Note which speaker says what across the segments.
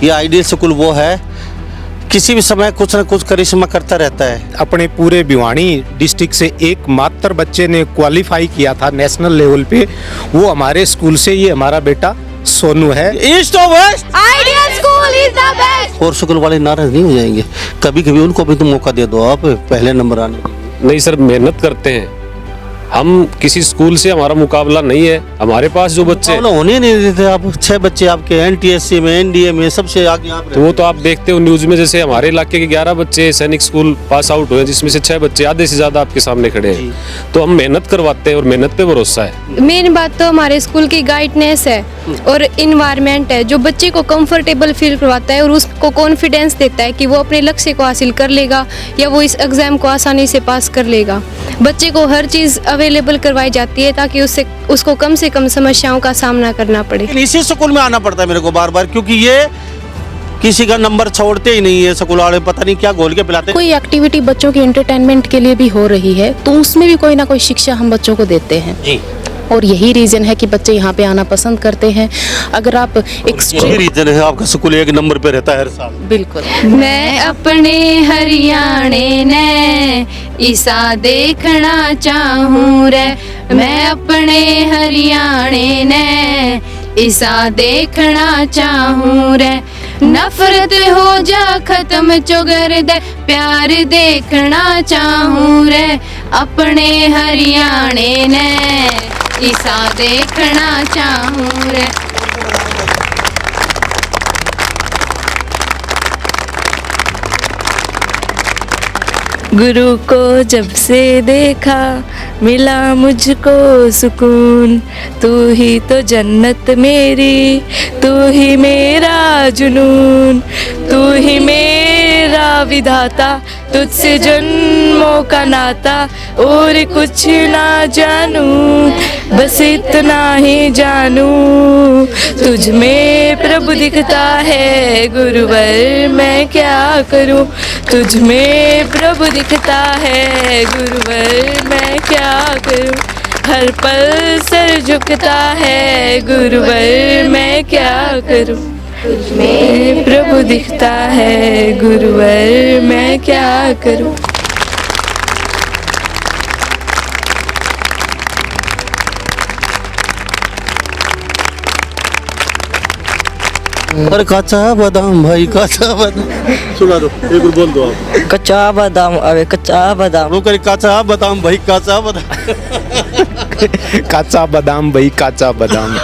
Speaker 1: ये ideal school वो है किसी भी समय कुछ न कुछ करिश्मा करता रहता है।
Speaker 2: अपने पूरे भिवानी डिस्ट्रिक्ट से एकमात्र बच्चे ने क्वालिफाई किया था नेशनल लेवल पे, वो हमारे स्कूल से, ये हमारा बेटा सोनू है।
Speaker 1: ईस्ट और west
Speaker 3: ideal school is the best.
Speaker 1: और स्कूल वाले नाराज नहीं हो जाएंगे? कभी कभी उनको भी तो मौका दे दो आप पहले नंबर आने के।
Speaker 4: नहीं सर, मेहनत करते हैं हम, किसी स्कूल से हमारा मुकाबला नहीं है। हमारे पास जो बच्चे
Speaker 1: होने नहीं देते आप, 6 बच्चे आपके एनटीएससी में, एनडीए में, सबसे आगे आप।
Speaker 4: तो वो तो आप देखते हो न्यूज में, जैसे हमारे इलाके के 11 बच्चे सैनिक स्कूल पास आउट हुए, जिसमें से 6 बच्चे आधे से ज्यादा आपके सामने खड़े हैं। तो हम मेहनत करवाते हैं और मेहनत पे भरोसा है।
Speaker 3: मेन बात तो हमारे स्कूल की गाइडनेस है और इन्वायरमेंट है, जो बच्चे को कंफर्टेबल फील करवाता है और उसको कॉन्फिडेंस देता है कि वो अपने लक्ष्य को हासिल कर लेगा या वो इस एग्जाम को आसानी से पास कर लेगा। बच्चे को हर चीज़ अवेलेबल करवाई जाती है ताकि उसको कम से कम समस्याओं का सामना करना पड़े।
Speaker 1: इसी स्कूल में आना पड़ता है मेरे को बार बार, क्योंकि ये किसी का नंबर छोड़ते ही नहीं है स्कूल वाले, पता नहीं क्या घोल के पिलाते।
Speaker 5: कोई एक्टिविटी बच्चों की एंटरटेनमेंट के लिए भी हो रही है तो उसमें भी कोई ना कोई शिक्षा हम बच्चों को देते हैं
Speaker 1: जी।
Speaker 5: और यही रीजन है कि बच्चे यहाँ पे आना पसंद करते हैं। अगर आप
Speaker 1: यही रीजन है आपका स्कूल 1 नंबर पे रहता है हर साल।
Speaker 5: बिल्कुल।
Speaker 3: मैं अपने हरियाणे ने इसा देखना चाहूँ रे, मैं अपने हरियाणे ने इसा देखना चाहूँ रे। नफरत हो जा खत्म चुगर दे, प्यार देखना चाहूँ रे, अपने हरियाणे ने इसा देखना चाहूँ रे।
Speaker 6: गुरु को जब से देखा मिला मुझको सुकून, तू ही तो जन्नत मेरी, तू ही मेरा जुनून, तू ही मेरा विधाता, तुझसे जन्मों का नाता और कुछ ना जानू, बस इतना ही जानू, तुझ में प्रभु दिखता है गुरुवर मैं क्या करूं, तुझ में प्रभु दिखता है गुरुवर मैं क्या करूं, हर पल सर झुकता है गुरुवर मैं क्या करूं, तुझ में प्रभु दिखता है गुरुवर मैं क्या करूं।
Speaker 1: अरे काचा बादाम भाई, काचा बादाम सुना दो, एक बार बोल दो आप।
Speaker 7: कच्चा बादाम, अरे कच्चा बादाम,
Speaker 1: वो करे काचा बादाम भाई, काचा बादाम।
Speaker 2: काचा बादाम भाई, काचा बादाम।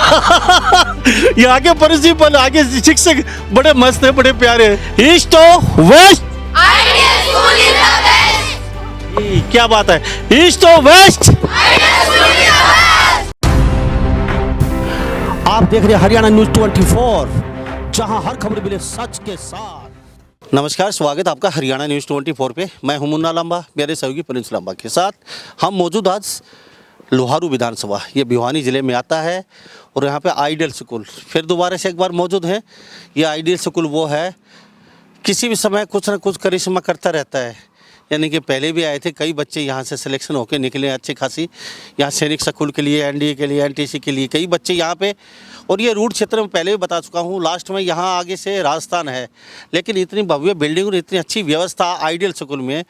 Speaker 1: यहाँ के प्रिंसिपल, आगे शिक्षक बड़े मस्त है, बड़े प्यारे। ईस्ट और west
Speaker 3: ideal school is the best.
Speaker 1: क्या बात है, ईस्ट और वेस्ट। आप देख रहे हैं हरियाणा न्यूज 24, जहां हर खबर मिले सच के साथ। नमस्कार, स्वागत है आपका हरियाणा न्यूज़ 24 पे। मैं हूं मुन्ना लांबा, मेरे सहयोगी प्रिंस लांबा के साथ हम मौजूद आज लोहारू विधानसभा, ये भिवानी ज़िले में आता है। और यहाँ पे आइडियल स्कूल फिर दोबारा से एक बार मौजूद है। ये आइडियल स्कूल वो है किसी भी समय कुछ न कुछ करिश्मा करता रहता है। यानी कि पहले भी आए थे कई बच्चे यहाँ से सिलेक्शन होकर निकले अच्छी खासी, यहाँ सैनिक स्कूल के लिए, एनडीए के लिए, एनटीसी के लिए कई बच्चे यहाँ पे। और ये रूट क्षेत्र में पहले भी बता चुका हूँ, लास्ट में यहाँ आगे से राजस्थान है, लेकिन इतनी भव्य बिल्डिंग और इतनी अच्छी व्यवस्था आइडियल स्कूल में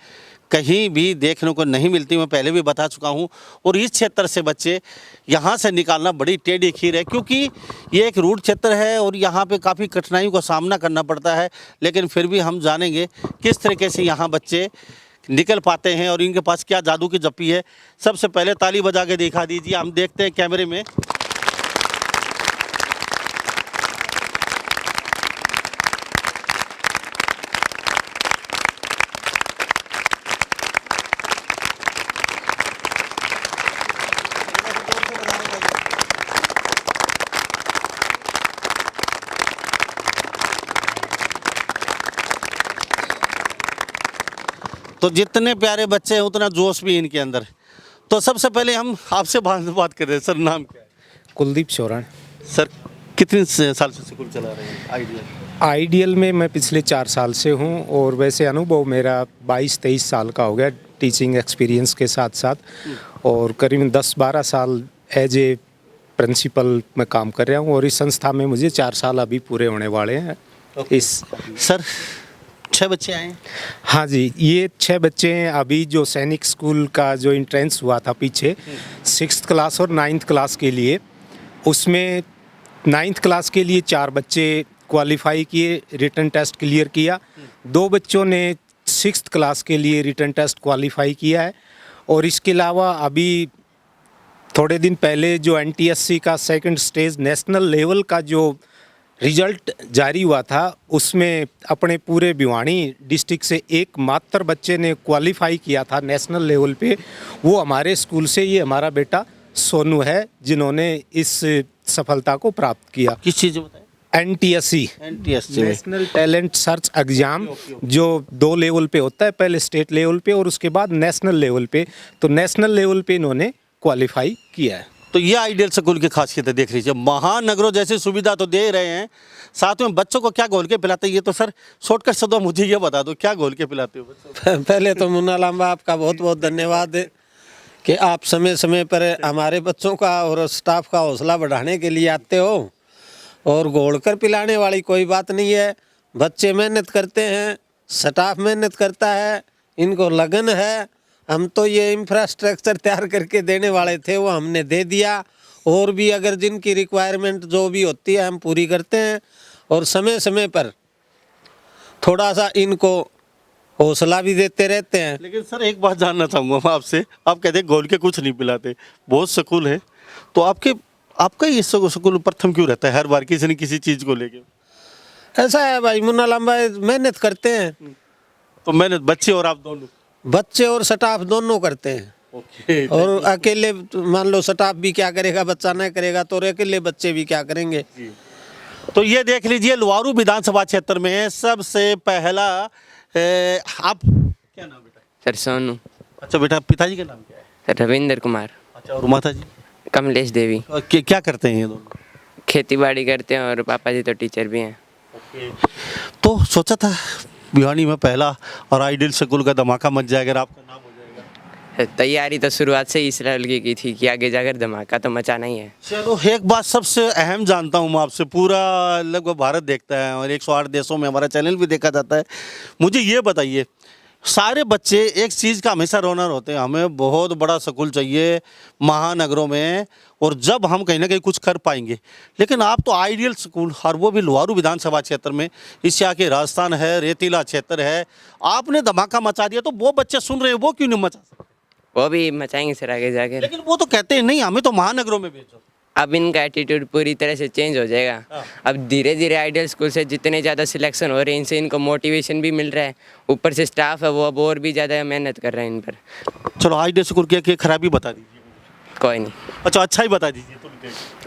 Speaker 1: कहीं भी देखने को नहीं मिलती, मैं पहले भी बता चुका हूँ। और इस क्षेत्र से बच्चे यहाँ से निकालना बड़ी टेढ़ी खीर है, क्योंकि ये एक रूट क्षेत्र है और यहाँ पे काफ़ी कठिनाइयों का सामना करना पड़ता है। लेकिन फिर भी हम जानेंगे किस तरीके से यहाँ बच्चे निकल पाते हैं और इनके पास क्या जादू की जप्पी है। सबसे पहले ताली बजा के दिखा दीजिए, हम देखते हैं कैमरे में। तो जितने प्यारे बच्चे हैं उतना जोश भी इनके अंदर। तो सबसे पहले हम आपसे बात कर रहे हैं, सर नाम क्या है?
Speaker 2: कुलदीप चौरान।
Speaker 1: सर कितने साल से स्कूल चला रहे हैं आइडियल?
Speaker 2: आइडियल में मैं पिछले 4 साल से हूँ और वैसे अनुभव मेरा 22-23 साल का हो गया टीचिंग एक्सपीरियंस के साथ साथ, और करीबन 10-12 साल एज ए प्रिंसिपल मैं काम कर रहा हूँ। और इस संस्था में मुझे 4 साल अभी पूरे होने वाले हैं इस
Speaker 1: सर 6 बच्चे आए हैं।
Speaker 2: हाँ जी, ये 6 बच्चे हैं। अभी जो सैनिक स्कूल का जो इंट्रेंस हुआ था पीछे 6th क्लास और 9th क्लास के लिए, उसमें 9th क्लास के लिए 4 बच्चे क्वालिफाई किए, रिटन टेस्ट क्लियर किया। 2 बच्चों ने 6th क्लास के लिए रिटन टेस्ट क्वालिफाई किया है। और इसके अलावा अभी थोड़े दिन पहले जो NTSC का सेकंड स्टेज नेशनल लेवल का जो रिजल्ट जारी हुआ था, उसमें अपने पूरे भिवानी डिस्ट्रिक्ट से एकमात्र बच्चे ने क्वालिफाई किया था नेशनल लेवल पे। वो हमारे स्कूल से, ये हमारा बेटा सोनू है, जिन्होंने इस सफलता को प्राप्त किया।
Speaker 1: किस चीज़ में बताएं?
Speaker 2: NTSC
Speaker 1: NTSC में।
Speaker 2: नेशनल टैलेंट सर्च एग्जाम, जो 2 लेवल पे होता है, पहले स्टेट लेवल पे और उसके बाद नेशनल लेवल पे। तो नेशनल लेवल पे इन्होंने क्वालिफाई किया है।
Speaker 1: तो ये आइडियल स्कूल की खासियत है, देख लीजिए, महानगरों जैसी सुविधा तो दे रहे हैं, साथ में बच्चों को क्या घोल के पिलाते हैं, ये तो सर शॉर्टकट शब्दों में मुझे ये बता दो, क्या घोल के पिलाते हो बच्चों को?
Speaker 8: पहले तो मुन्ना लांबा आपका बहुत बहुत धन्यवाद है कि आप समय समय पर हमारे बच्चों का और स्टाफ का हौसला बढ़ाने के लिए आते हो। और घोल कर पिलाने वाली कोई बात नहीं है, बच्चे मेहनत करते हैं, स्टाफ मेहनत करता है, इनको लगन है। हम तो ये इंफ्रास्ट्रक्चर तैयार करके देने वाले थे, वो हमने दे दिया। और भी अगर जिनकी रिक्वायरमेंट जो भी होती है हम पूरी करते हैं। और समय समय पर थोड़ा सा इनको हौसला भी देते रहते हैं।
Speaker 1: लेकिन सर एक बात जानना चाहूँगा मैं आपसे, आप कहते हैं घोल के कुछ नहीं पिलाते, बहुत स्कूल है, तो आपका ये स्कूल प्रथम क्यों रहता है हर बार किसी न किसी चीज़ को लेके?
Speaker 8: ऐसा है भाई मुन्ना लांबा, मेहनत करते हैं।
Speaker 1: तो मेहनत बच्चे और आप दोनों?
Speaker 8: बच्चे और स्टाफ दोनों करते हैं।
Speaker 1: ओके।
Speaker 8: और अकेले मान लो स्टाफ भी क्या करेगा, बच्चा नहीं करेगा तो अकेले बच्चे भी क्या करेंगे।
Speaker 1: तो ये देख लीजिए, लुवारू विधानसभा क्षेत्र में सबसे पहला आप क्या नाम बेटा?
Speaker 9: सर सोनू।
Speaker 1: अच्छा बेटा, पिताजी का नाम क्या है?
Speaker 9: रविंद्र कुमार।
Speaker 1: अच्छा, और माता जी?
Speaker 9: कमलेश देवी।
Speaker 1: और क्या करते हैं ये दोनों?
Speaker 9: खेती बाड़ी करते हैं और पापा जी तो टीचर भी हैं।
Speaker 1: तो सोचा था भिवानी में पहला और आइडियल स्कूल का धमाका मच जाएगा, अगर आपका नाम हो जाएगा।
Speaker 9: तैयारी तो शुरुआत से ही इस लेवल की थी कि आगे जाकर धमाका तो मचाना ही है।
Speaker 1: चलो एक बात सबसे अहम जानता हूँ मैं आपसे, पूरा लगभग भारत देखता है और 108 देशों में हमारा चैनल भी देखा जाता है। मुझे ये बताइए, सारे बच्चे एक चीज़ का हमेशा रोनर होते हैं, हमें बहुत बड़ा स्कूल चाहिए महानगरों में और जब हम कहीं ना कहीं कुछ कर पाएंगे। लेकिन आप तो आइडियल स्कूल, और वो भी लुवारू विधानसभा क्षेत्र में, इससे आके राजस्थान है, रेतीला क्षेत्र है, आपने धमाका मचा दिया। तो वो बच्चे सुन रहे हैं, वो क्यों नहीं मचा सकते?
Speaker 9: वो भी मचाएंगे सर आगे जाकर।
Speaker 1: लेकिन वो तो कहते हैं नहीं, हमें तो महानगरों में भेजो।
Speaker 9: अब इनका एटीट्यूड पूरी तरह से चेंज हो जाएगा। अब धीरे धीरे आइडियल स्कूल से जितने ज़्यादा सिलेक्शन हो रहे हैं, इनसे इनको मोटिवेशन भी मिल रहा है, ऊपर से स्टाफ है वो अब और भी ज़्यादा मेहनत कर रहे हैं इन पर।
Speaker 1: चलो आइडियल स्कूल की खराबी बता दीजिए।
Speaker 9: कोई नहीं,
Speaker 1: अच्छा, अच्छा ही बता दीजिए।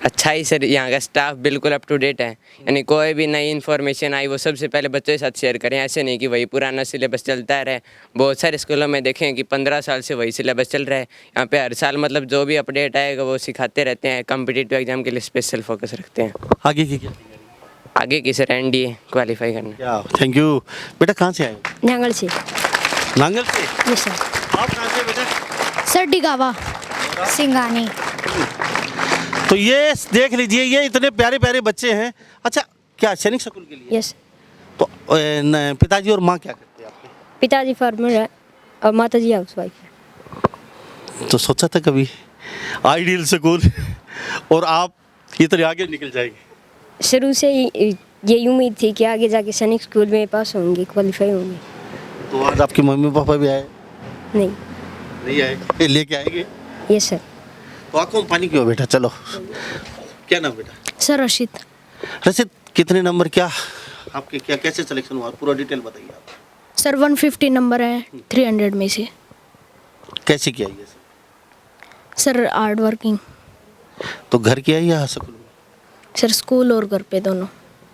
Speaker 9: अच्छा ही सर, यहाँ का स्टाफ बिल्कुल अप टू डेट है, यानी कोई भी नई इन्फॉर्मेशन आई वो सबसे पहले बच्चों के साथ शेयर करें। ऐसे नहीं कि वही पुराना सिलेबस चलता रहे। बहुत सारे स्कूलों में देखें कि 15 साल से वही सिलेबस चल रहा है। यहाँ पे हर साल मतलब जो भी अपडेट आएगा वो सिखाते रहते हैं। कॉम्पिटिटिव एग्जाम के लिए स्पेशल फोकस रखते हैं।
Speaker 1: आगे की क्या?
Speaker 9: आगे की सर NDA क्वालिफाई करना।
Speaker 1: क्या, थैंक यू। बेटा कहाँ से आए?
Speaker 3: नांगल से।
Speaker 1: नांगल से?
Speaker 3: Yes sir.
Speaker 1: आप कहाँ से बेटा?
Speaker 3: सर डिगावा सिंगानी।
Speaker 1: तो ये देख लीजिए, ये इतने प्यारे प्यारे बच्चे हैं। अच्छा, क्या सैनिक स्कूल के लिए?
Speaker 3: यस।
Speaker 1: तो पिताजी और माँ क्या करते हैं आपके?
Speaker 3: पिताजी फार्मर है और माता जी हाउसवाइफ है।
Speaker 1: तो सोचा था कभी आइडियल स्कूल और आप इतने आगे निकल जाएंगे?
Speaker 3: शुरू से ही यही उम्मीद थी कि आगे जाके सैनिक स्कूल में पास होंगे, क्वालिफाई होंगे।
Speaker 1: तो आज आपके मम्मी पापा भी आए?
Speaker 3: नहीं
Speaker 1: आए? लेके आएंगे?
Speaker 3: Yes sir.
Speaker 1: तो आंखों में पानी क्यों बेटा? चलो, क्या नाम बेटा?
Speaker 3: सर रशीद।
Speaker 1: रशीद, कितने नंबर, क्या आपके, क्या कैसे सिलेक्शन हुआ, पूरा डिटेल बताइए आप।
Speaker 3: सर 150 नंबर है 300 में से।
Speaker 1: कैसे किया ये?
Speaker 3: Sir hard working.
Speaker 1: तो घर किया या स्कूल में?
Speaker 3: सर स्कूल और घर पे दोनों।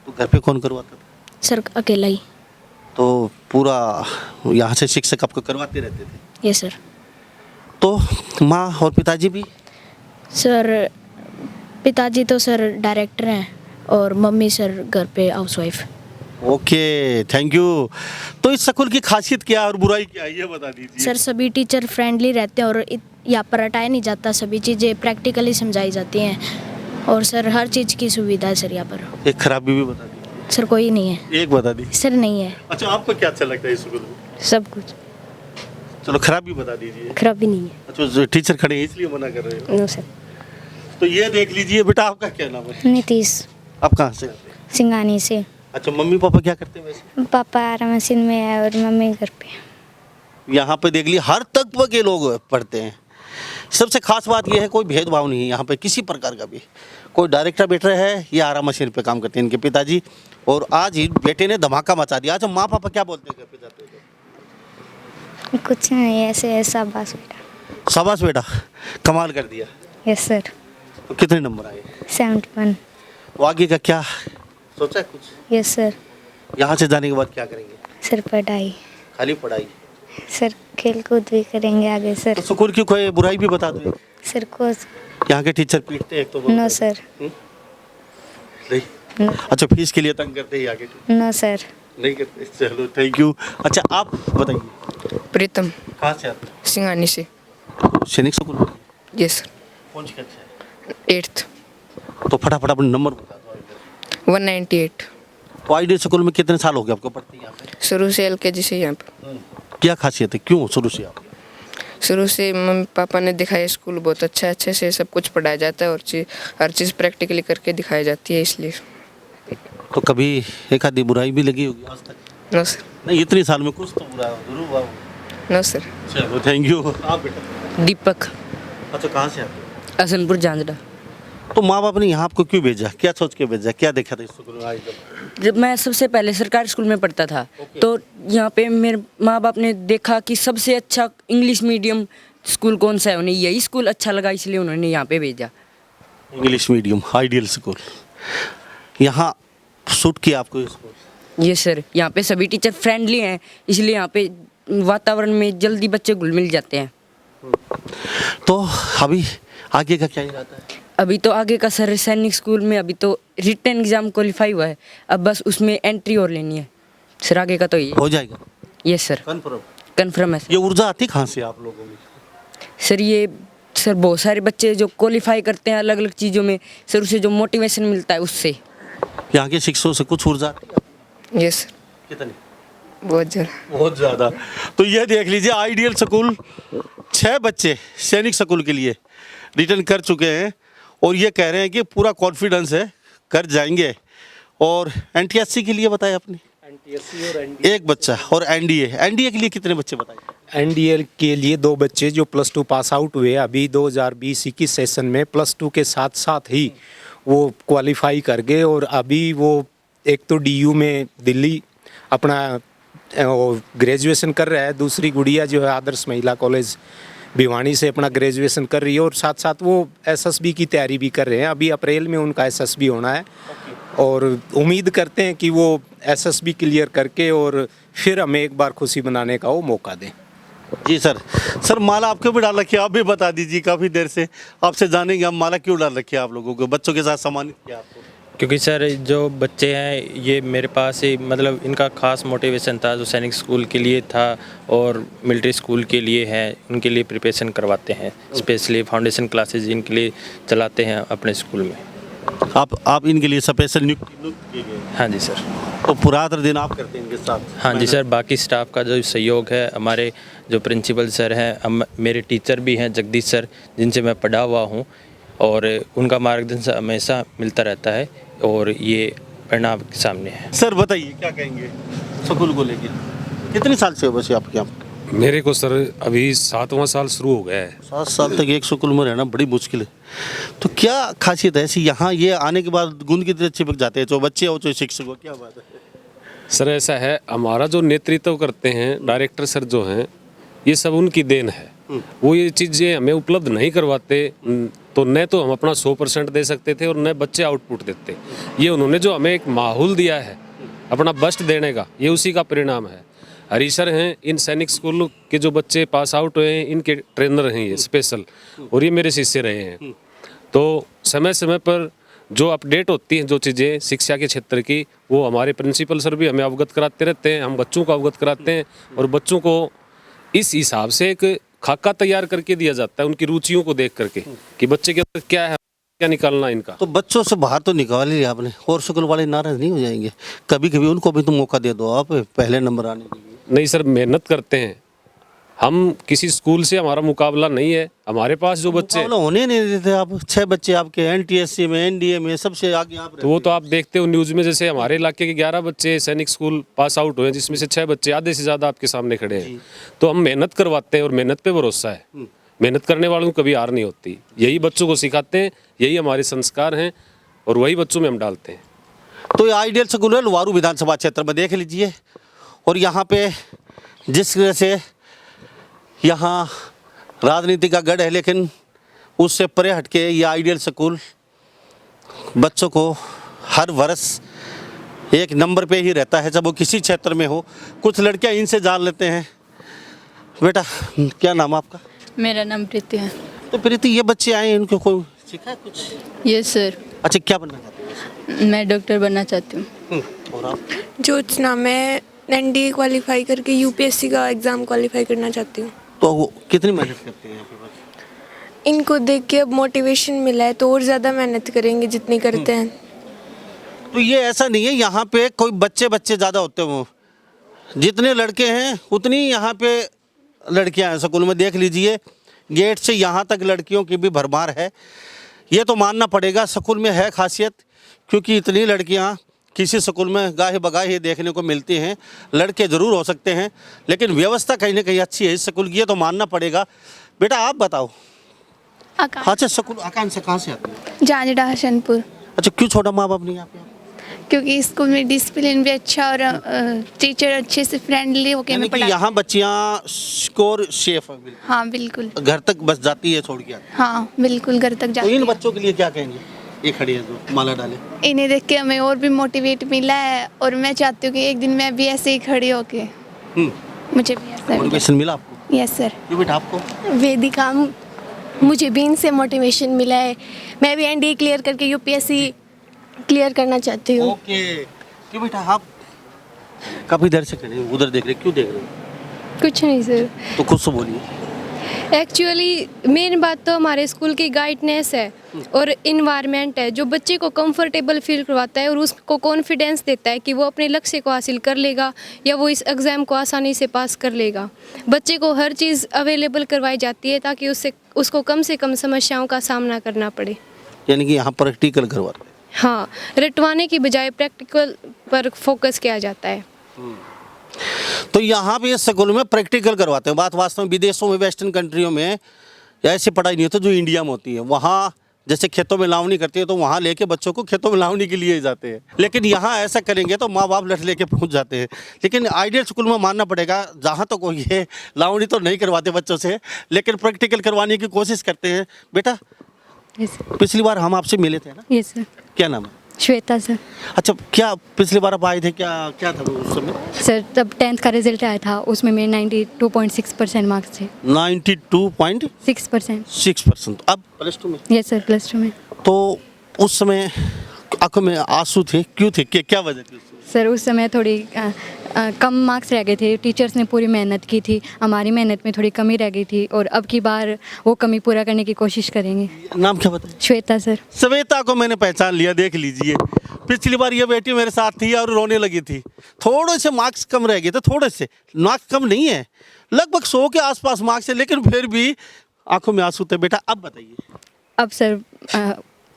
Speaker 1: तो घर पे कौन करवाता था?
Speaker 3: सर अकेला ही।
Speaker 1: तो पूरा यहाँ से शिक्षक आपको करवाते रहते थे?
Speaker 3: Yes sir.
Speaker 1: तो माँ और पिताजी भी?
Speaker 3: सर पिताजी तो सर डायरेक्टर हैं और मम्मी सर घर पे हाउसवाइफ।
Speaker 1: Okay, thank you. तो इस स्कूल की खासियत क्या है और बुराई क्या है, ये बता दीजिए।
Speaker 3: सर सभी टीचर फ्रेंडली रहते हैं और यहाँ पर हटाया नहीं जाता, सभी चीज़ें प्रैक्टिकली समझाई जाती हैं और सर हर चीज़ की सुविधा है सर यहाँ पर।
Speaker 1: एक खराबी भी बता दीजिए।
Speaker 5: सर कोई नहीं है।
Speaker 1: एक बता दी।
Speaker 5: सर नहीं है।
Speaker 1: अच्छा, आपको क्या अच्छा लगता है इस स्कूल में?
Speaker 5: सब कुछ।
Speaker 1: चलो खराब भी बता दीजिए।
Speaker 5: खराब भी नहीं है।
Speaker 1: अच्छा, जो टीचर खड़े हैं इसलिए मना कर रहे हो?
Speaker 5: No sir.
Speaker 1: तो ये देख लीजिए बेटा, आपका क्या नाम है?
Speaker 5: नीतीश।
Speaker 1: आप कहाँ से आते हैं?
Speaker 5: सिंगानी से।
Speaker 1: अच्छा, मम्मी पापा क्या करते हैं वैसे?
Speaker 5: पापा आरा मशीन में है और मम्मी घर पे।
Speaker 1: यहाँ पे देख लीजिए हर तत्व के लोग पढ़ते हैं। सबसे खास बात यह है कोई भेदभाव नहीं है यहाँ पे किसी प्रकार का भी। कोई डायरेक्टर बैठ रहे हैं या आरा मशीन पे काम करते हैं इनके पिताजी, और आज ही बेटे ने धमाका मचा दिया। अच्छा, माँ पापा क्या बोलते हैं घर पे जाते हो?
Speaker 5: कुछ नहीं, ऐसे ऐसा बस बेटा।
Speaker 1: शाबाश बेटा, कमाल कर दिया।
Speaker 5: Yes sir.
Speaker 1: तो कितने नंबर आए?
Speaker 5: 71।
Speaker 1: तो आगे का क्या सोचा है कुछ?
Speaker 5: Yes sir.
Speaker 1: यहाँ से जाने के बाद क्या करेंगे?
Speaker 5: सर पढ़ाई।
Speaker 1: खाली पढ़ाई?
Speaker 5: सर खेल कूद भी करेंगे आगे सर।
Speaker 1: तो स्कूल की कोई बुराई भी बता दो।
Speaker 5: सर को।
Speaker 1: यहाँ के टीचर पीटते हैं तो
Speaker 5: नो सर।
Speaker 1: नहीं। अच्छा, फीस के लिए तंग करते हैं आगे?
Speaker 5: No sir.
Speaker 1: नहीं करते। चलो थैंक यू। अच्छा, आप बताइए।
Speaker 10: प्रीतम।
Speaker 1: कहाँ से आते
Speaker 10: सिंगानी से।
Speaker 1: हैं? सैनिक स्कूल में?
Speaker 10: Yes sir.
Speaker 1: कौन सी कक्षा है?
Speaker 10: 8th।
Speaker 1: तो फटाफट अपने नंबर बता दो।
Speaker 10: 198।
Speaker 1: तो आइडियल स्कूल में कितने साल हो गए आपको पढ़ते यहाँ पे?
Speaker 10: शुरू से LKG से यहाँ पे।
Speaker 1: क्या खासियत है, क्यों शुरू से आप?
Speaker 10: शुरू से मम्मी पापा ने दिखाया स्कूल बहुत अच्छा, अच्छे से सब कुछ पढ़ाया जाता है और हर चीज़ प्रैक्टिकली करके दिखाई जाती है, इसलिए।
Speaker 1: तो कभी एक आधी बुराई भी लगी होगी आज तक?
Speaker 10: No sir.
Speaker 1: नहीं, इतनी साल में कुछ तो बुरा जरूर हुआ।
Speaker 10: No sir.
Speaker 1: चलो थैंक यू। आप बेटा?
Speaker 7: दीपक।
Speaker 1: अच्छा, कहाँ से आते हैं?
Speaker 7: हसनपुर झांझरा।
Speaker 1: तो माँ बाप ने यहाँ आपको क्यों भेजा, क्या सोच के भेजा, क्या देखा था इस स्कूल में आज तक?
Speaker 7: जब मैं सबसे पहले सरकारी स्कूल में पढ़ता था तो यहाँ पे मेरे माँ बाप ने देखा कि सबसे अच्छा इंग्लिश मीडियम स्कूल कौन सा है, उन्हें यही स्कूल अच्छा लगा, इसलिए उन्होंने यहाँ पे भेजा।
Speaker 1: इंग्लिश मीडियम आइडियल स्कूल, यहाँ सूट किया आपको ये स्कूल?
Speaker 7: ये सर, यहाँ पे सभी टीचर फ्रेंडली हैं, इसलिए यहाँ पे वातावरण में जल्दी बच्चे घुल मिल जाते हैं।
Speaker 1: तो अभी आगे का क्या इरादा है?
Speaker 7: अभी तो आगे का सर सैनिक स्कूल में अभी तो रिटन एग्जाम क्वालिफाई हुआ है, अब बस उसमें एंट्री और लेनी है सर। आगे का तो ये
Speaker 1: हो जाएगा?
Speaker 7: यस सर, कंफर्म है।
Speaker 1: ये ऊर्जा आती कहाँ से आप लोगों में?
Speaker 7: सर ये सर बहुत सारे बच्चे जो क्वालिफाई करते हैं अलग अलग चीज़ों में, सर उसे जो मोटिवेशन मिलता है उससे।
Speaker 1: यहाँ के शिक्षकों से कुछ ऊर्जा आती है?
Speaker 10: Yes sir.
Speaker 1: कितनी?
Speaker 10: बहुत ज़्यादा।
Speaker 1: बहुत ज़्यादा। तो ये देख लीजिए आइडियल स्कूल 6 बच्चे सैनिक स्कूल के लिए रिटर्न कर चुके हैं और ये कह रहे हैं कि पूरा कॉन्फिडेंस है कर जाएंगे। और NTSC के लिए बताया आपने?
Speaker 2: NTSC और NDA।
Speaker 1: एक बच्चा। और NDA के लिए कितने बच्चे बताए?
Speaker 2: NDA के लिए 2 बच्चे जो +2 पास आउट हुए अभी 2020-21 सेशन में, +2 के साथ साथ ही वो क्वालिफाई कर गए और अभी वो एक तो DU में दिल्ली अपना ग्रेजुएशन कर रहा है, दूसरी गुड़िया जो है आदर्श महिला कॉलेज भिवानी से अपना ग्रेजुएशन कर रही है और साथ साथ वो SSB की तैयारी भी कर रहे हैं। अभी अप्रैल में उनका SSB होना है और उम्मीद करते हैं कि वो SSB क्लियर करके और फिर हमें एक बार खुशी मनाने का वो मौका दें।
Speaker 1: जी सर माला आपको भी डाल रखी है, आप भी बता दीजिए। काफ़ी देर से आपसे जानेंगे हम, माला क्यों डाल रखी है आप लोगों को, बच्चों के साथ सम्मानित किया आपको?
Speaker 11: क्योंकि सर जो बच्चे हैं ये मेरे पास ही मतलब इनका खास मोटिवेशन था जो सैनिक स्कूल के लिए था और मिलिट्री स्कूल के लिए है, उनके लिए प्रिपरेशन करवाते हैं, स्पेशली फाउंडेशन क्लासेस इनके लिए चलाते हैं अपने स्कूल में।
Speaker 1: आप इनके लिए स्पेशल नियुक्त किए गए?
Speaker 11: हाँ जी सर।
Speaker 1: तो पूरा दिन आप करते हैं इनके साथ?
Speaker 11: हाँ जी सर, बाकी स्टाफ का जो सहयोग है, हमारे जो प्रिंसिपल सर हैं, मेरे टीचर भी हैं जगदीश सर जिनसे मैं पढ़ा हुआ हूँ और उनका मार्गदर्शन हमेशा मिलता रहता है और ये परिणाम के सामने है।
Speaker 1: सर बताइए क्या कहेंगे स्कूल को लेकर, कितने साल से हो बस आपके यहाँ?
Speaker 4: मेरे को सर अभी 7वां साल शुरू हो गया है।
Speaker 1: 7 साल तक एक स्कूल में रहना बड़ी मुश्किल है। तो क्या खासियत है ऐसी यहाँ, ये आने के बाद गुण की तरह चिपक जाते हैं, जो बच्चे हो चाहे शिक्षक हो, क्या बात है?
Speaker 4: सर ऐसा है, हमारा जो नेतृत्व करते हैं डायरेक्टर सर जो हैं, ये सब उनकी देन है। वो ये चीज़ें हमें उपलब्ध नहीं करवाते तो न तो हम अपना 100% दे सकते थे और न बच्चे आउटपुट देते। ये उन्होंने जो हमें एक माहौल दिया है अपना बेस्ट देने का, ये उसी का परिणाम है। हरी सर हैं, इन सैनिक स्कूल के जो बच्चे पास आउट हुए हैं इनके ट्रेनर हैं ये स्पेशल, और ये मेरे शिष्य रहे हैं। तो समय समय पर जो अपडेट होती हैं जो चीज़ें शिक्षा के क्षेत्र की, वो हमारे प्रिंसिपल सर भी हमें अवगत कराते रहते हैं, हम बच्चों को अवगत कराते हैं और बच्चों को इस हिसाब से एक खाका तैयार करके दिया जाता है उनकी रुचियों को देख करके कि बच्चे के अंदर क्या है, क्या निकालना इनका।
Speaker 1: तो बच्चों से बाहर तो निकाल लिया आपने, और स्कूल वाले नाराज नहीं हो जाएंगे? कभी कभी उनको भी तो मौका दे दो आप पहले नंबर आने के लिए।
Speaker 4: नहीं सर, मेहनत करते हैं हम, किसी स्कूल से हमारा मुकाबला नहीं है। हमारे पास जो बच्चे
Speaker 1: मुकाबला होने नहीं देते आप। 6 बच्चे आपके NTSC में, NDA में, सबसे आगे आप
Speaker 4: तो वो तो आप देखते हो न्यूज़ में, जैसे हमारे इलाके के 11 बच्चे सैनिक स्कूल पास आउट हुए, जिसमें से 6 बच्चे आधे से ज़्यादा आपके सामने खड़े हैं। तो हम मेहनत करवाते हैं और मेहनत पे भरोसा है। मेहनत करने वालों को कभी हार नहीं होती, यही बच्चों को सिखाते हैं, यही हमारे संस्कार हैं और वही बच्चों में हम डालते हैं।
Speaker 1: तो ये आइडियल स्कूल है लुवारू विधानसभा क्षेत्र में, देख लीजिए। और यहाँ पे जिस तरह से यहाँ राजनीति का गढ़ है, लेकिन उससे परे हटके ये आइडियल स्कूल बच्चों को हर वर्ष एक नंबर पे ही रहता है, जब वो किसी क्षेत्र में हो। कुछ लड़कियाँ इनसे जान लेते हैं। बेटा क्या नाम आपका?
Speaker 6: मेरा नाम प्रीति है।
Speaker 1: तो प्रीति, ये बच्चे आए हैं, इनको कोई सीखा है कुछ?
Speaker 6: यस सर,
Speaker 1: अच्छा, क्या बनना चाहते हैं?
Speaker 6: मैं डॉक्टर बनना चाहती हूँ।
Speaker 1: और आप?
Speaker 10: ज्योत्सना, मैं NDA क्वालिफाई करके UPSC का एग्ज़ाम क्वालिफाई करना चाहती हूँ।
Speaker 1: तो वो कितनी मेहनत करते हैं यहाँ पे बच्चे?
Speaker 10: इनको देख के अब मोटिवेशन मिला है तो और ज़्यादा मेहनत करेंगे जितनी करते हैं।
Speaker 1: तो ये ऐसा नहीं है यहाँ पे कोई बच्चे ज़्यादा होते हो, जितने लड़के हैं उतनी यहाँ पे लड़कियाँ हैं स्कूल में। देख लीजिए, गेट से यहाँ तक लड़कियों की भी भरमार है। ये तो मानना पड़ेगा स्कूल में है खासियत, क्योंकि इतनी लड़कियाँ किसी स्कूल में गाहे बगाहे देखने को मिलती हैं। लड़के ज़रूर हो सकते हैं, लेकिन व्यवस्था कहीं ना कहीं अच्छी है इस स्कूल की, ये तो मानना पड़ेगा। बेटा आप बताओ। अच्छा, स्कूल आकांक्षा कहाँ से आती है?
Speaker 3: जांजड़ा हसनपुर।
Speaker 1: अच्छा, क्यों छोड़ा माँ बाप ने यहाँ पे?
Speaker 3: क्योंकि स्कूल में डिसिप्लिन भी अच्छा और टीचर अच्छे से फ्रेंडली होके
Speaker 1: यानी
Speaker 3: हमें
Speaker 1: कि
Speaker 3: पढ़ा।
Speaker 1: यहाँ बच्चियाँ स्कोर सेफ है बिल्कुल?
Speaker 3: हाँ बिल्कुल।
Speaker 1: घर तक बस जाती है छोड़ के आती है?
Speaker 3: हाँ बिल्कुल, घर तक
Speaker 1: तो
Speaker 3: जाती
Speaker 1: इन
Speaker 3: है।
Speaker 1: बच्चों के लिए क्या कहेंगे, ये खड़ी है जो माला डाले?
Speaker 3: इन्हें देख के हमें और भी मोटिवेट मिला है, और मैं चाहती हूँ कि एक दिन मैं भी ऐसे ही खड़ी होके मुझे भी ऐसा
Speaker 1: मोटिवेशन मिला आपको?
Speaker 3: Yes sir.
Speaker 1: ये बेटा आपको?
Speaker 3: वेदिका, मुझे भी इनसे मोटिवेशन मिला है। मैं भी NDA क्लियर करके UPSC क्लियर करना चाहती हूँ।
Speaker 1: ओके। ये बेटा आप कब इधर से खड़े उधर देख रहे, क्यों देख रहे हो?
Speaker 3: कुछ नहीं सर,
Speaker 1: तो खुद से बोलिए।
Speaker 3: एक्चुअली मेन बात तो हमारे स्कूल की गाइडनेस है और इन्वायरमेंट है, जो बच्चे को कंफर्टेबल फील करवाता है और उसको कॉन्फिडेंस देता है कि वो अपने लक्ष्य को हासिल कर लेगा या वो इस एग्ज़ाम को आसानी से पास कर लेगा। बच्चे को हर चीज़ अवेलेबल करवाई जाती है ताकि उसको कम से कम समस्याओं का सामना करना पड़े।
Speaker 1: यानी कि यहाँ प्रैक्टिकल करवाते हैं?
Speaker 3: हाँ, रटवाने की बजाय प्रैक्टिकल पर फोकस किया जाता है।
Speaker 1: तो यहाँ पे स्कूल में प्रैक्टिकल करवाते हैं। बात वास्तव में विदेशों में, वेस्टर्न कंट्रियों में ऐसी पढ़ाई नहीं होती जो इंडिया में होती है। वहाँ जैसे खेतों में लावनी करती है तो वहाँ लेके बच्चों को खेतों में लावनी के लिए जाते हैं, लेकिन यहाँ ऐसा करेंगे तो माँ बाप लट लेके पहुँच जाते हैं। लेकिन आइडियल स्कूल में मानना पड़ेगा, जहाँ तक कोई ये लावनी तो नहीं करवाते बच्चों से, लेकिन प्रैक्टिकल करवाने की कोशिश करते हैं। बेटा पिछली बार हम आपसे मिले थे ना?
Speaker 3: Yes sir.
Speaker 1: क्या नाम है?
Speaker 3: श्वेता सर।
Speaker 1: अच्छा, क्या पिछली बार आप आए थे, क्या था उस समय?
Speaker 3: सर तब 10th का रिजल्ट आया था, उसमें मेरे 92.6% मार्क्स थे।
Speaker 1: 92.6%। अब +2 में?
Speaker 3: यस सर, +2 में।
Speaker 1: तो उस समय आंखों में आंसू थे, क्यों थे, क्या वजह थी?
Speaker 3: सर उस समय थोड़ी कम मार्क्स रह गए थे। टीचर्स ने पूरी मेहनत की थी, हमारी मेहनत में थोड़ी कमी रह गई थी, और अब की बार वो कमी पूरा करने की कोशिश करेंगे।
Speaker 1: नाम क्या बताया?
Speaker 3: श्वेता सर।
Speaker 1: श्वेता को मैंने पहचान लिया, देख लीजिए। पिछली बार ये बेटी मेरे साथ थी और रोने लगी थी। थोड़े से मार्क्स कम रह गए थे, थोड़े से मार्क्स कम नहीं है, लगभग 100 के आसपास मार्क्स है, लेकिन फिर भी आंखों में आंसू थे। बेटा अब बताइए।
Speaker 3: अब सर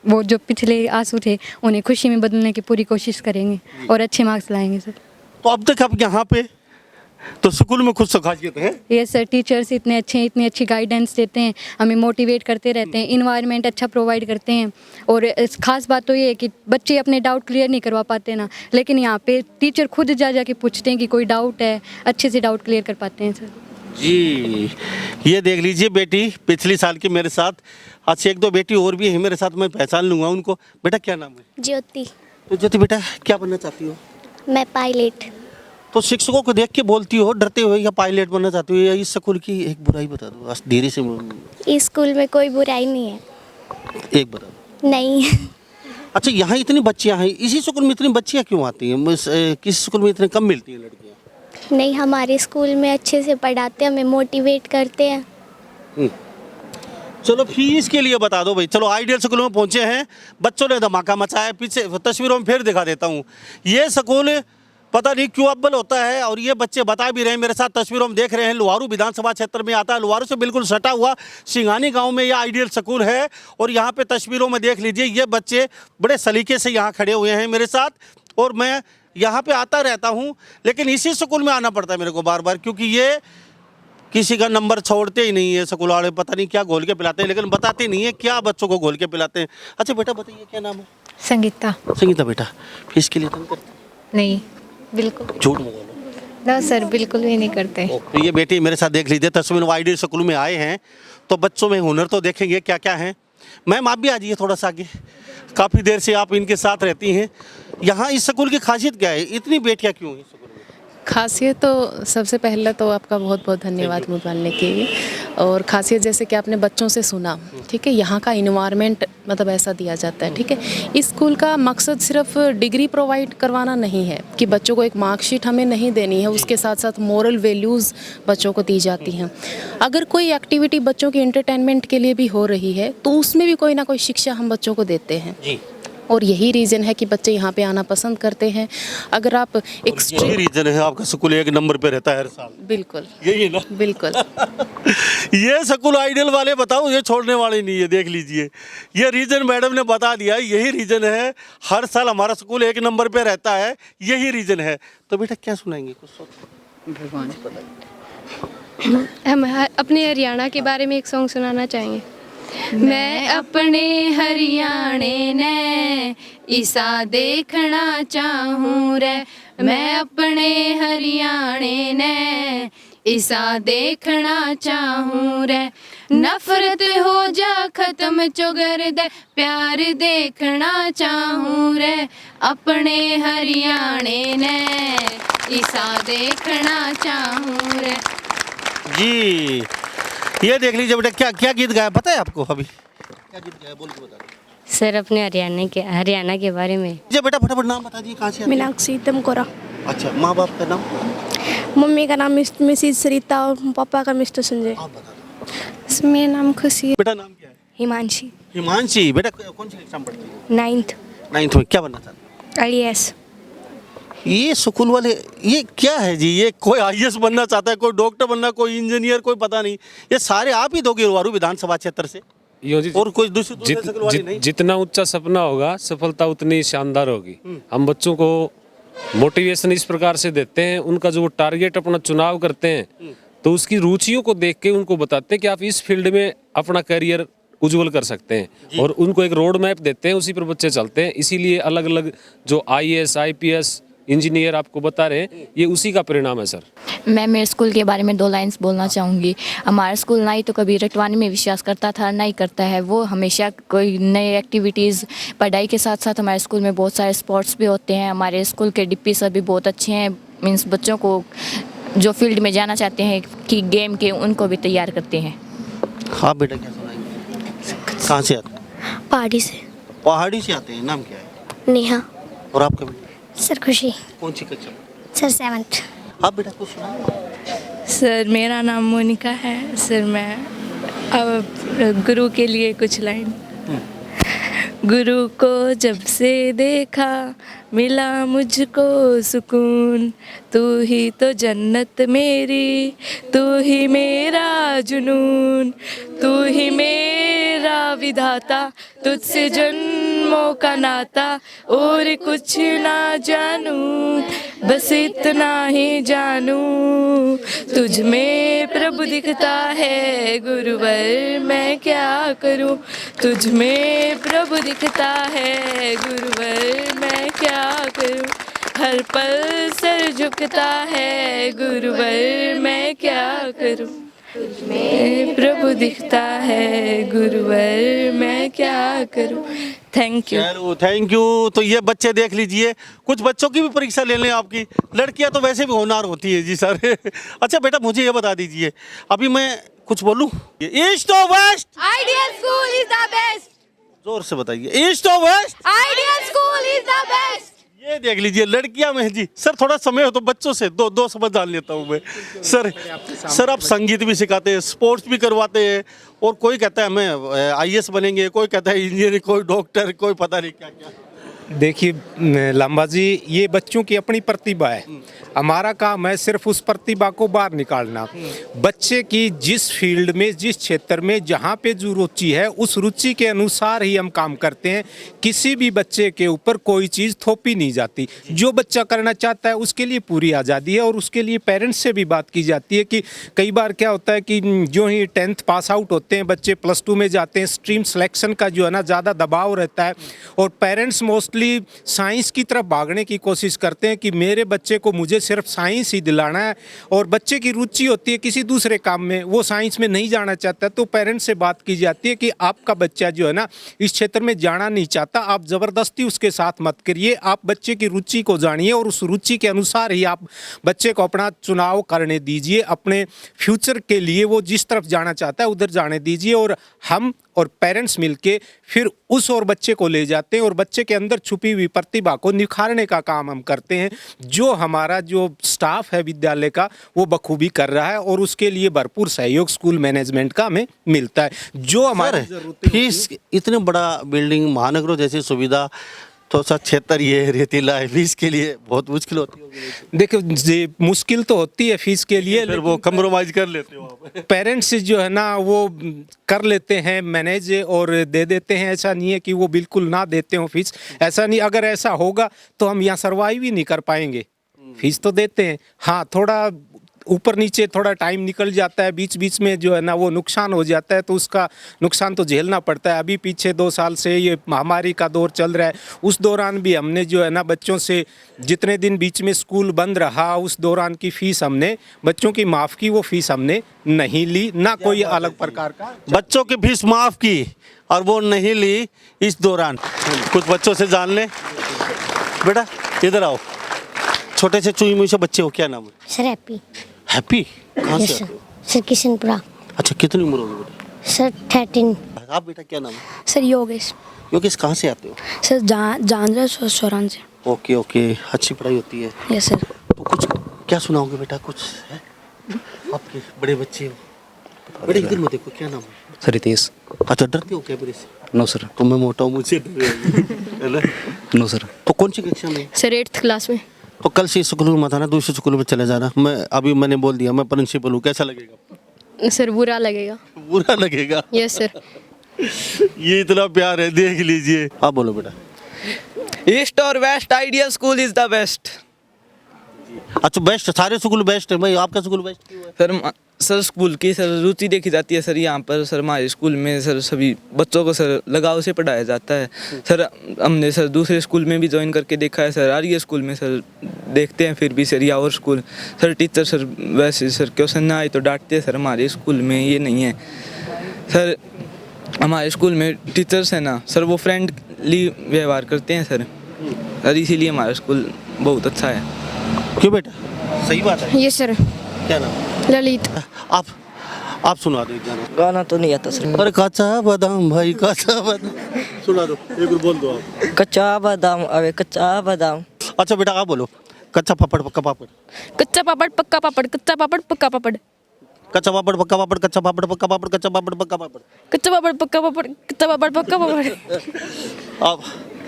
Speaker 3: वो जो पिछले आंसू थे उन्हें खुशी में बदलने की पूरी कोशिश करेंगे और अच्छे मार्क्स लाएंगे सर।
Speaker 1: तो अब तक आप यहाँ पे तो स्कूल में कुछ खासियत है?
Speaker 3: यस सर, टीचर्स इतने अच्छी गाइडेंस देते हैं, हमें मोटिवेट करते रहते हैं, इन्वायरमेंट अच्छा प्रोवाइड करते हैं। और ख़ास बात तो ये है कि बच्चे अपने डाउट क्लियर नहीं करवा पाते ना, लेकिन यहाँ पे टीचर खुद जा के पूछते हैं कि कोई डाउट है, अच्छे से डाउट क्लियर कर पाते हैं सर।
Speaker 1: जी, ये देख लीजिए बेटी पिछले साल की मेरे साथ, आज 1-2 बेटी और भी है मेरे साथ, मैं पहचान लूँगा उनको। बेटा क्या नाम है?
Speaker 3: ज्योति।
Speaker 1: तो ज्योति बेटा क्या बनना चाहती हो?
Speaker 3: मैं पायलट।
Speaker 1: तो शिक्षकों को देख के बोलती हो डरते हुए, या पायलट बनना चाहती हो, या इस स्कूल की एक बुराई बता दो धीरे से?
Speaker 3: इस स्कूल में कोई बुराई नहीं है।
Speaker 1: एक बता दो।
Speaker 3: नहीं।
Speaker 1: अच्छा, यहाँ इतनी बच्चियाँ हैं, इसी स्कूल में इतनी बच्चियाँ क्यों आती हैं? किस स्कूल में इतने कम मिलती हैं लड़कियाँ?
Speaker 3: नहीं, हमारे स्कूल में अच्छे से पढ़ाते हैं, हमें मोटिवेट करते हैं।
Speaker 1: चलो फीस के लिए बता दो भाई। चलो आइडियल स्कूल में पहुंचे हैं, बच्चों ने धमाका मचाया। पीछे तस्वीरों में फिर दिखा देता हूँ। ये स्कूल पता नहीं क्यों अव्वल होता है, और ये बच्चे बता भी रहे हैं, मेरे साथ तस्वीरों में देख रहे हैं। लुहारू विधानसभा क्षेत्र में आता है। लुहारू से बिल्कुल सटा हुआ सिंघानी गांव में ये आइडियल स्कूल है। और यहाँ पे तस्वीरों में देख लीजिए, ये बच्चे बड़े सलीके से यहाँ खड़े हुए हैं मेरे साथ। और मैं यहाँ पे आता रहता हूँ, लेकिन इसी स्कूल में आना पड़ता है मेरे को बार बार, क्योंकि ये किसी का नंबर छोड़ते ही नहीं है स्कूल वाले। पता नहीं क्या घोल के पिलाते हैं, लेकिन बताते नहीं है क्या बच्चों को घोल के पिलाते हैं। अच्छा बेटा बताइए, क्या नाम है?
Speaker 3: संगीता।
Speaker 1: संगीता बेटा, फीस के लिए तंग करते हैं?
Speaker 3: नहीं, बिल्कुल
Speaker 1: झूठ मत बोलो।
Speaker 3: ना सर, बिल्कुल भी नहीं करते।
Speaker 1: तो ये बेटी मेरे साथ देख लीजिए, तस्वीर में आइडियल स्कूल में आए हैं तो बच्चों में हुनर तो देखेंगे क्या क्या है। मैम आप भी आ जाइए थोड़ा सा आगे, काफ़ी देर से आप इनके साथ रहती हैं। यहाँ इस स्कूल की खासियत क्या है, इतनी बेटियाँ क्यों हैं स्कूल में?
Speaker 5: खासियत तो सबसे पहले तो आपका बहुत बहुत धन्यवाद मुझे बोलने के लिए। और खासियत जैसे कि आपने बच्चों से सुना, ठीक है, यहाँ का इन्वायरमेंट मतलब ऐसा दिया जाता है, ठीक है। इस स्कूल का मकसद सिर्फ डिग्री प्रोवाइड करवाना नहीं है कि बच्चों को एक मार्कशीट हमें नहीं देनी है, उसके साथ साथ मोरल वैल्यूज़ बच्चों को दी जाती हैं। अगर कोई एक्टिविटी बच्चों की एंटरटेनमेंट के लिए भी हो रही है तो उसमें भी कोई ना कोई शिक्षा हम बच्चों को देते हैं
Speaker 1: जी।
Speaker 5: और यही रीज़न है कि बच्चे यहाँ पे आना पसंद करते हैं। अगर आप एक
Speaker 1: यही रीजन है आपका स्कूल एक नंबर पे रहता है हर साल?
Speaker 5: बिल्कुल
Speaker 1: यही है ना?
Speaker 5: बिल्कुल।
Speaker 1: ये स्कूल आइडियल वाले बताओ, ये छोड़ने वाले नहीं है। देख लीजिए, ये रीजन मैडम ने बता दिया, यही रीजन है। हर साल हमारा स्कूल एक नंबर पे रहता है, यही रीजन है। तो बेटा क्या सुनाएंगे कुछ?
Speaker 7: भगवान
Speaker 3: हम अपने हरियाणा के बारे में एक सॉन्ग सुनाना चाहेंगे। मैं अपने हरियाणे ने इसा देखना चाहूँ रे, मैं अपने हरियाणे ने इसा देखना चाहूँ रे। नफरत हो जा खत्म चुगर दे, प्यार देखना चाहूँ रे, अपने हरियाणे ने इसा देखना चाहूँ रे।
Speaker 1: जी ये देख लीजिए बेटा, क्या क्या गीत गाया पता है आपको? अभी क्या गीत गाया बोल के बता दो।
Speaker 3: सर अपने हरियाणा के बारे में।
Speaker 1: जी बेटा फटाफट नाम बता दिए, कहाँ से आते हैं?
Speaker 12: मीनाक्षी तमकोरा।
Speaker 1: अच्छा, माँ बाप का नाम?
Speaker 12: मम्मी का नाम मिसिस सरिता और पापा का मिस्टर संजय।
Speaker 1: आप बता दो।
Speaker 3: मेरा नाम खुशी है।
Speaker 1: बेटा नाम क्या है?
Speaker 12: हिमांशी।
Speaker 1: हिमांशी। बेटा कौन सी कक्षा में पढ़ती है?
Speaker 12: 9th।
Speaker 1: 9th में। क्या बनना चाहते हैं?
Speaker 12: IAS।
Speaker 1: ये स्कूल वाले ये क्या है जी? ये कोई IAS बनना चाहता है, कोई डॉक्टर बनना, कोई इंजीनियर, कोई पता नहीं। ये सारे आप ही दोगे लुहारू विधानसभा क्षेत्र से? और कोई दूसरे स्कूल वाले नहीं?
Speaker 4: जितना ऊंचा सपना होगा सफलता उतनी शानदार होगी। हम बच्चों को मोटिवेशन इस प्रकार से देते हैं, उनका जो टारगेट अपना चुनाव करते हैं तो उसकी रुचियों को देख के उनको बताते हैं कि आप इस फील्ड में अपना करियर उज्जवल कर सकते हैं, और उनको एक रोड मैप देते हैं, उसी पर बच्चे चलते हैं। इसीलिए अलग अलग जो IAS IPS इंजीनियर आपको बता रहे हैं, ये उसी का परिणाम है सर।
Speaker 13: मैं मेरे स्कूल के बारे में 2 लाइन्स बोलना चाहूँगी। हमारा स्कूल ना ही तो कभी रटवाने में विश्वास करता था, ना ही करता है। वो हमेशा कोई नई एक्टिविटीज़, पढ़ाई के साथ साथ हमारे स्कूल में बहुत सारे स्पोर्ट्स भी होते हैं। हमारे स्कूल के DP सर भी बहुत अच्छे हैं, मीन्स बच्चों को जो फील्ड में जाना चाहते हैं कि गेम के, उनको भी तैयार करते हैं।
Speaker 1: हाँ बेटा क्या सुनाएंगे? कहाँ से आते हैं?
Speaker 12: पहाड़ी से।
Speaker 1: पहाड़ी से आते हैं। नाम क्या है?
Speaker 12: नेहा।
Speaker 1: और आपका बेटा?
Speaker 12: सर खुशी।
Speaker 1: कौन सी कक्षा में?
Speaker 12: Sir 7th।
Speaker 1: आप बेटा कुछ सुनाओ।
Speaker 12: सर मेरा नाम मोनिका है। सर मैं अब गुरु के लिए कुछ लाइन। गुरु को जब से देखा मिला मुझको सुकून, तू ही तो जन्नत मेरी, तू ही मेरा जुनून, तू ही मेरा विधाता, तुझसे जन्मों का नाता, और कुछ ना जानूं, बस इतना ही जानूं, तुझ में प्रभु दिखता है गुरुवर मैं क्या करूं, तुझ में प्रभु दिखता है गुरुवर मैं क्या करूं, हर पल सर झुकता है गुरुवर मैं क्या करूं, में प्रभु दिखता है गुरुवर मैं क्या करूं। Thank you.
Speaker 1: Thank you. तो ये बच्चे देख लीजिए, कुछ बच्चों की भी परीक्षा ले लें आपकी। लड़कियां तो वैसे भी होनहार होती है जी सर। अच्छा बेटा मुझे ये बता दीजिए, अभी मैं कुछ बोलूं? ईस्ट और west
Speaker 3: ideal school is the best.
Speaker 1: जोर से बताइए। ईस्ट और west
Speaker 3: ideal school is the best.
Speaker 1: ये देख लीजिए लड़कियां में जी। सर थोड़ा समय हो तो बच्चों से दो शब्द जान लेता हूँ मैं। सर आप संगीत भी सिखाते हैं, स्पोर्ट्स भी करवाते हैं, और कोई कहता है हमें IAS बनेंगे, कोई कहता है इंजीनियर, कोई डॉक्टर, कोई पता नहीं क्या क्या।
Speaker 2: देखिए लांबा जी, ये बच्चों की अपनी प्रतिभा है। हमारा काम है सिर्फ उस प्रतिभा को बाहर निकालना। बच्चे की जिस फील्ड में, जिस क्षेत्र में, जहाँ पे जो रुचि है, उस रुचि के अनुसार ही हम काम करते हैं। किसी भी बच्चे के ऊपर कोई चीज़ थोपी नहीं जाती। जो बच्चा करना चाहता है उसके लिए पूरी आज़ादी है, और उसके लिए पेरेंट्स से भी बात की जाती है कि कई बार क्या होता है कि जो ही 10th पास आउट होते हैं बच्चे, +2 में जाते हैं, स्ट्रीम सिलेक्शन का जो है ना ज़्यादा दबाव रहता है, और पेरेंट्स मोस्टली साइंस की तरफ भागने की कोशिश करते हैं कि मेरे बच्चे को मुझे सिर्फ साइंस ही दिलाना है, और बच्चे की रुचि होती है किसी दूसरे काम में, वो साइंस में नहीं जाना चाहता। तो पेरेंट्स से बात की जाती है कि आपका बच्चा जो है ना इस क्षेत्र में जाना नहीं चाहता, आप ज़बरदस्ती उसके साथ मत करिए, आप बच्चे की रुचि को जानिए, और उस रुचि के अनुसार ही आप बच्चे को अपना चुनाव करने दीजिए। अपने फ्यूचर के लिए वो जिस तरफ जाना चाहता है उधर जाने दीजिए, और हम और पेरेंट्स मिलके फिर उस और बच्चे को ले जाते हैं, और बच्चे के अंदर छुपी हुई प्रतिभा को निखारने का काम हम करते हैं, जो हमारा जो स्टाफ है विद्यालय का वो बखूबी कर रहा है, और उसके लिए भरपूर सहयोग स्कूल मैनेजमेंट का हमें मिलता है। जो हमारे
Speaker 1: फीस, इतने बड़ा बिल्डिंग, महानगरों जैसी सुविधा, तो सर क्षेत्र ये रेतीला है, फीस के लिए बहुत मुश्किल होती है।
Speaker 2: देखो जी, मुश्किल तो होती है फीस के लिए,
Speaker 1: फिर वो कम्प्रोमाइज कर लेते हो आप।
Speaker 2: पेरेंट्स जो है ना वो कर लेते हैं मैनेज और दे देते हैं। ऐसा नहीं है कि वो बिल्कुल ना देते हो फीस, ऐसा नहीं। अगर ऐसा होगा तो हम यहाँ सर्वाइव ही नहीं कर पाएंगे। फीस तो देते हैं, हाँ थोड़ा ऊपर नीचे थोड़ा टाइम निकल जाता है, बीच बीच में जो है ना वो नुकसान हो जाता है, तो उसका नुकसान तो झेलना पड़ता है। अभी पीछे 2 साल से ये महामारी का दौर चल रहा है, उस दौरान भी हमने जो है ना बच्चों से, जितने दिन बीच में स्कूल बंद रहा उस दौरान की फ़ीस हमने बच्चों की माफ़ की, वो फ़ीस हमने नहीं ली, ना कोई अलग प्रकार का।
Speaker 1: बच्चों की फीस माफ़ की और वो नहीं ली इस दौरान। कुछ बच्चों से जान लें। बेटा इधर आओ, छोटे से चुई मुई से बच्चे हो, क्या नाम है?
Speaker 14: Sir happy.
Speaker 1: हैप्पी कहाँ से
Speaker 14: सर,
Speaker 1: आते हो?
Speaker 14: सर किशनपुरा।
Speaker 1: अच्छा, कितनी उम्र होगी बेटा?
Speaker 14: सर 13।
Speaker 1: आप बेटा क्या नाम है?
Speaker 14: सर योगेश।
Speaker 1: योगेश कहाँ से आते हो?
Speaker 14: सर जान सोरान से।
Speaker 1: ओके ओके, अच्छी पढ़ाई होती है?
Speaker 14: Yes sir.
Speaker 1: तो कुछ क्या सुनाओगे बेटा, कुछ है? आपके बड़े बच्चे हो, बेटा इधर मत देखो, क्या नाम है?
Speaker 15: सर रितेश।
Speaker 1: अच्छा, डरते हो क्या मेरे से?
Speaker 15: No sir.
Speaker 1: तो मैं मोटा हूँ, मुझसे डर रहे हो?
Speaker 15: No sir.
Speaker 1: तो कौन सी कक्षा में?
Speaker 3: सर 8th क्लास में।
Speaker 1: तो कल से स्कूल में मत आना, दूसरे स्कूल में चले जाना। मैंने बोल दिया, मैं प्रिंसिपल हूँ, कैसा लगेगा?
Speaker 3: सर बुरा लगेगा।
Speaker 1: बुरा लगेगा?
Speaker 3: Yes sir.
Speaker 1: ये इतना प्यार है, देख लीजिए। आप बोलो बेटा।
Speaker 16: ईस्ट और west ideal school is the best.
Speaker 1: अच्छा, बेस्ट, सारे स्कूल बेस्ट है भाई, आपका स्कूल बेस्ट क्यों है?
Speaker 16: सर स्कूल की सर रुचि देखी जाती है सर। यहाँ पर सर हमारे स्कूल में सर सभी बच्चों को सर लगाव से पढ़ाया जाता है सर। हमने सर दूसरे स्कूल में भी ज्वाइन करके देखा है सर, आर्य स्कूल में सर देखते हैं, फिर भी सर या और स्कूल सर टीचर सर वैसे सर क्वेश्चन ना आए तो डांटते हैं सर। हमारे स्कूल में ये नहीं है सर। हमारे स्कूल में टीचर्स हैं ना सर, वो फ्रेंडली व्यवहार करते हैं सर, इसीलिए हमारा स्कूल बहुत अच्छा है।
Speaker 1: क्यों बेटा, सही बात है।
Speaker 3: Yes sir.
Speaker 1: क्या नाम?
Speaker 3: ललित।
Speaker 1: आप सुना दो एक गाना।
Speaker 16: गाना तो नहीं आता सर।
Speaker 1: अरे कच्चा बादाम भाई, कच्चा बादाम सुना दो, एक बार बोल दो आप।
Speaker 16: कच्चा बादाम अबे कच्चा बादाम।
Speaker 1: अच्छा बेटा आप बोलो। कच्चा पापड़ पक्का पापड़।
Speaker 3: कच्चा पापड़ पक्का पापड़, कच्चा पापड़ पक्का पापड़।
Speaker 1: कच्चा पापड़ पक्का पापड़, कच्चा पापड़ पक्का पापड़, कच्चा पापड़ पक्का पापड़।
Speaker 3: कच्चा पापड़ पक्का पापड़, कच्चा पापड़ पक्का पापड़।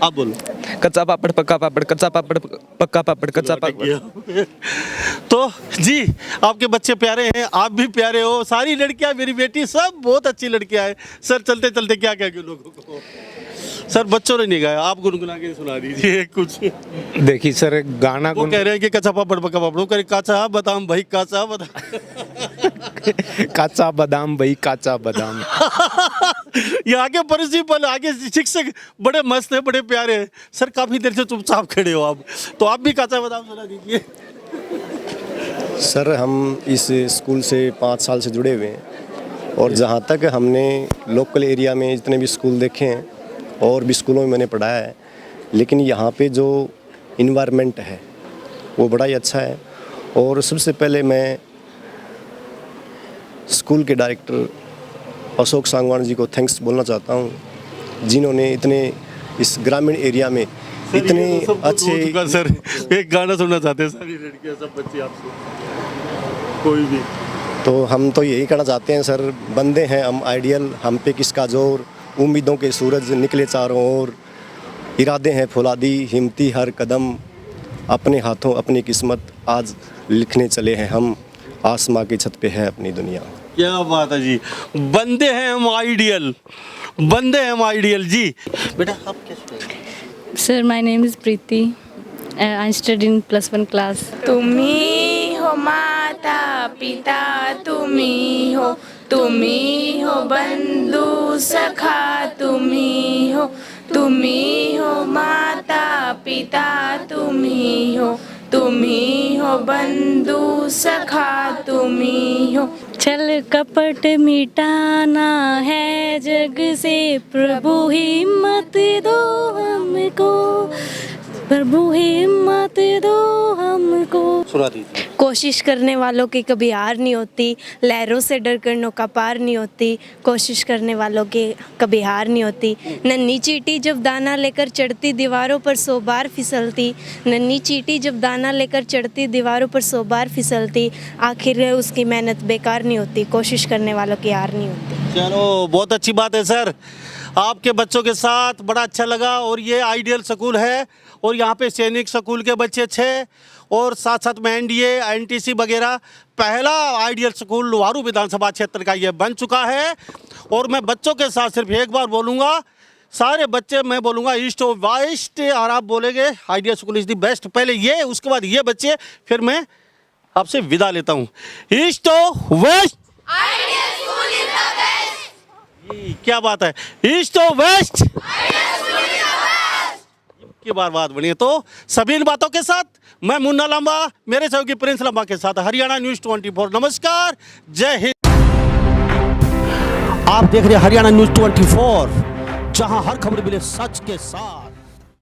Speaker 1: आप बोलो।
Speaker 16: कच्चा पापड़ पक्का पापड़, कच्चा पापड़ पक्का पापड़, कच्चा पापड़।
Speaker 1: तो जी, आपके बच्चे प्यारे हैं, आप भी प्यारे हो, सारी लड़कियां, मेरी बेटी सब बहुत अच्छी लड़कियां हैं। सर चलते चलते क्या कह के लोगों को, सर बच्चों ने नहीं गाया, आप गुनगुना के सुना दीजिए कुछ।
Speaker 2: देखिए सर गाना
Speaker 1: वो कह रहे हैं कि कच्चा पापड़ पक्का पापड़, कह काचा बादाम भाई, काचा बादाम।
Speaker 2: काचा बादाम भाई, काचा बादाम।
Speaker 1: यहाँ के प्रिंसिपल, आगे शिक्षक बड़े मस्त हैं, बड़े प्यारे हैं। सर काफी देर से चुपचाप खड़े हो आप, तो आप भी काचा बादाम सुना दीजिए।
Speaker 17: सर हम इस स्कूल से 5 साल से जुड़े हुए हैं, और जहाँ तक हमने लोकल एरिया में जितने भी स्कूल देखे हैं और भी स्कूलों में मैंने पढ़ाया है, लेकिन यहाँ पे जो इन्वायरमेंट है वो बड़ा ही अच्छा है। और सबसे पहले मैं स्कूल के डायरेक्टर अशोक सांगवान जी को थैंक्स बोलना चाहता हूँ, जिन्होंने इतने इस ग्रामीण एरिया में इतने
Speaker 1: ये तो सब कुछ हो
Speaker 17: अच्छे
Speaker 1: चुका सर। एक गाना सुनना चाहते हैं सारी लड़कियां सब बच्चे आपसे, कोई भी।
Speaker 17: तो हम तो यही कहना चाहते हैं सर, बंदे हैं हम आइडियल, हम पे किसका जोर, उम्मीदों के सूरज निकले चारों ओर, इरादे हैं फौलादी हिम्मती हर कदम, अपने हाथों अपनी किस्मत आज लिखने चले हैं हम, आसमां की छत पे है अपनी दुनिया।
Speaker 1: क्या बात है जी, बंदे हैं हम आइडियल, बंदे हैं हम आइडियल जी। बेटा आप कैसे?
Speaker 12: Sir, my name is Preeti. I study in +1 class.
Speaker 15: तुम्ही हो माता पिता, तुम्ही हो बंधु सखा, तुम्ही हो माता पिता, तुम्ही हो बंधु सखा, तुम्ही हो।
Speaker 12: छल कपट मिटाना है जग से, प्रभु हिम्मत दो हमको, प्रभु हिम्मत दो हमको।
Speaker 1: सुना दीजिए।
Speaker 15: कोशिश करने वालों की कभी हार नहीं होती, लहरों से डर कर नौका पार नहीं होती, कोशिश करने वालों की कभी हार नहीं होती। नन्ही चींटी जब दाना लेकर चढ़ती दीवारों पर 100 बार फिसलती, नन्ही चींटी जब दाना लेकर चढ़ती दीवारों पर 100 बार फिसलती, आखिर उसकी मेहनत बेकार नहीं होती, कोशिश करने वालों की हार नहीं होती।
Speaker 1: चलो बहुत अच्छी बात है सर, आपके बच्चों के साथ बड़ा अच्छा लगा। और ये आइडियल स्कूल है और यहाँ पे सैनिक स्कूल के बच्चे 6 और साथ साथ में एनडीए एनटीसी वगैरह, पहला आइडियल स्कूल वारू विधानसभा क्षेत्र का ये बन चुका है। और मैं बच्चों के साथ सिर्फ एक बार बोलूँगा, सारे बच्चे मैं बोलूँगा ईस्ट और वेस्ट, और आप बोलेंगे ideal school is the best. पहले ये, उसके बाद ये बच्चे, फिर मैं आपसे विदा लेता हूँ। ईस्ट और वेस्ट, क्या बात है, ईस्ट और वेस्ट की बात बनी है। तो सभी इन बातों के साथ मैं मुन्ना लांबा, मेरे सहयोगी प्रिंस लांबा के साथ हरियाणा न्यूज़ 24। नमस्कार, जय हिंद। आप देख रहे हैं हरियाणा न्यूज़ 24, जहां हर खबर मिले सच के साथ।